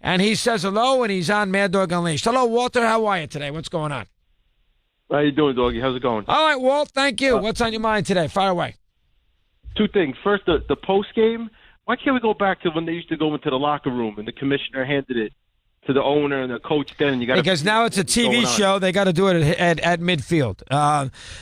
And he says hello, and he's on Mad Dog Unleashed. Hello, Walter. How are you today? What's going on? How you doing, Doggy? How's it going? All right, Walt, thank you. What's on your mind today? Fire away. Two things. First, the post game. Why can't we go back to when they used to go into the locker room and the commissioner handed it to the owner and the coach then? You got because now it's a TV show. They got to do it at midfield.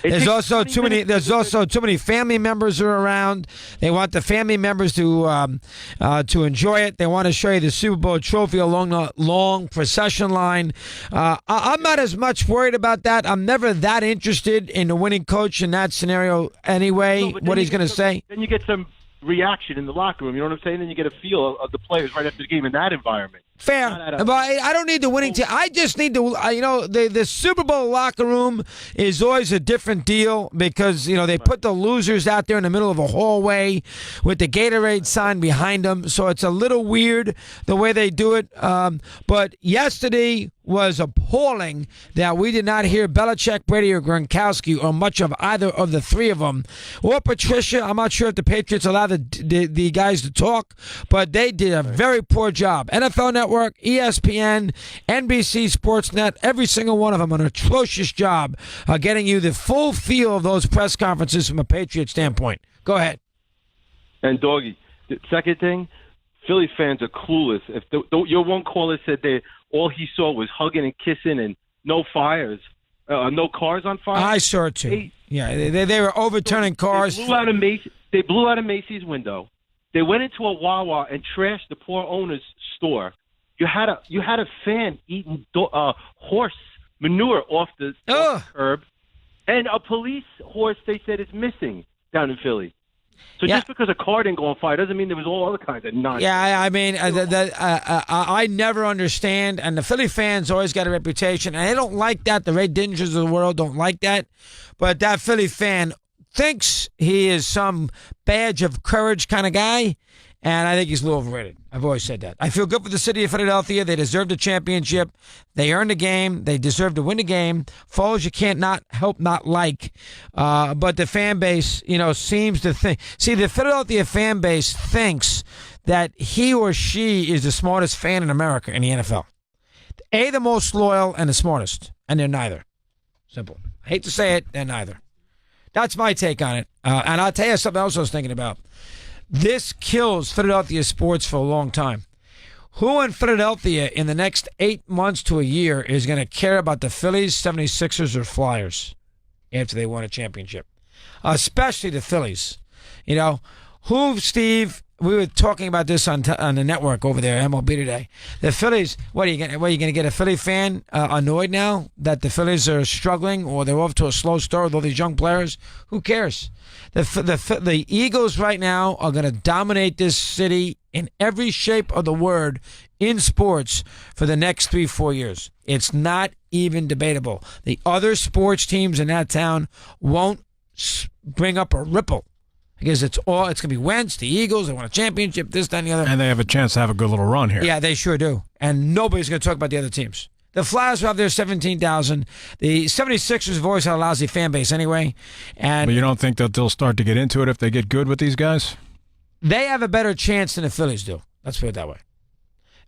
There's also too many. There's also too many family members are around. They want the family members to enjoy it. They want to show you the Super Bowl trophy along the long procession line. I'm not as much worried about that. I'm never that interested in the winning coach in that scenario anyway. No, what he's going to say. Then you get some reaction in the locker room. You know what I'm saying? Then you get a feel of the players right after the game in that environment. Fair, but I don't need the winning team. I just need the Super Bowl locker room is always a different deal because they put the losers out there in the middle of a hallway with the Gatorade sign behind them, so it's a little weird the way they do it. But yesterday was appalling that we did not hear Belichick, Brady, or Gronkowski, or much of either of the three of them, or Patricia. I'm not sure if the Patriots allow the guys to talk, but they did a very poor job. NFL Network, ESPN, NBC Sportsnet, every single one of them an atrocious job getting you the full feel of those press conferences from a Patriot standpoint. Go ahead. And Doggy, the second thing, Philly fans are clueless. If your one caller said all he saw was hugging and kissing and no fires, no cars on fire. I saw it too. They were overturning cars. They blew out a Macy's window. They went into a Wawa and trashed the poor owner's store. You had a fan eating horse manure off the curb, and a police horse they said is missing down in Philly. So just because a car didn't go on fire doesn't mean there was all other kinds of nonsense. Yeah, I mean, I never understand, and the Philly fans always got a reputation, and they don't like that. The Ray Dingers of the world don't like that, but that Philly fan thinks he is some badge of courage kind of guy, and I think he's a little overrated. I've always said that. I feel good for the city of Philadelphia. They deserve the championship. They earned the game. They deserve to win the game. Foles, you can't not help not like. But the fan base, seems to think. See, the Philadelphia fan base thinks that he or she is the smartest fan in America in the NFL. The most loyal and the smartest. And they're neither. Simple. I hate to say it, they're neither. That's my take on it. And I'll tell you something else I was thinking about. This kills Philadelphia sports for a long time. Who in Philadelphia in the next 8 months to a year is going to care about the Phillies, 76ers, or Flyers after they won a championship? Especially the Phillies. Steve, we were talking about this on the network over there, MLB Today. The Phillies, what are you going to get a Philly fan annoyed now that the Phillies are struggling or they're off to a slow start with all these young players? Who cares? The Eagles right now are going to dominate this city in every shape of the word in sports for the next 3-4 years. It's not even debatable. The other sports teams in that town won't bring up a ripple. Because it's going to be Wentz, the Eagles, they won a championship, this, that, and the other. And they have a chance to have a good little run here. Yeah, they sure do. And nobody's going to talk about the other teams. The Flyers have their 17,000. The 76ers have always had a lousy fan base anyway. But you don't think that they'll start to get into it if they get good with these guys? They have a better chance than the Phillies do. Let's put it that way.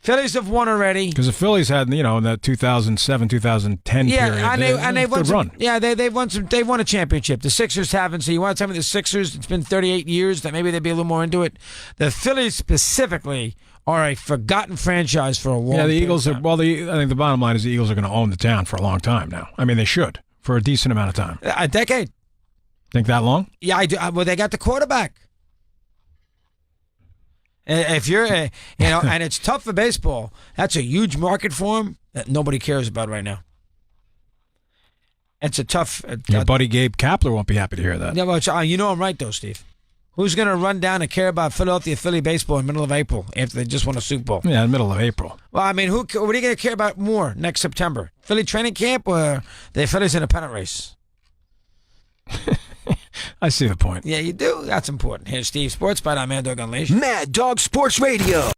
Phillies have won already. Because the Phillies had, in that 2007, 2010 period. And they won good run. Yeah, they won a championship. The Sixers haven't. So you want to tell me the Sixers? It's been 38 years that maybe they'd be a little more into it. The Phillies specifically are a forgotten franchise for a long time. Yeah, the Eagles are. Well, I think the bottom line is the Eagles are going to own the town for a long time now. I mean, they should for a decent amount of time. A decade. Think that long? Yeah, I do. Well, they got the quarterback. If you're, and it's tough for baseball. That's a huge market for them that nobody cares about right now. It's a tough. Your buddy Gabe Kapler won't be happy to hear that. Yeah, but I'm right though, Steve. Who's going to run down and care about Philly baseball in the middle of April after they just won a Super Bowl? Yeah, in the middle of April. Well, I mean, what are you going to care about more next September? Philly training camp or the Phillies in a pennant race? I see the point. Yeah, you do. That's important. Here's Steve Sports by Mad Dog Unleashed. Mad Dog Sports Radio.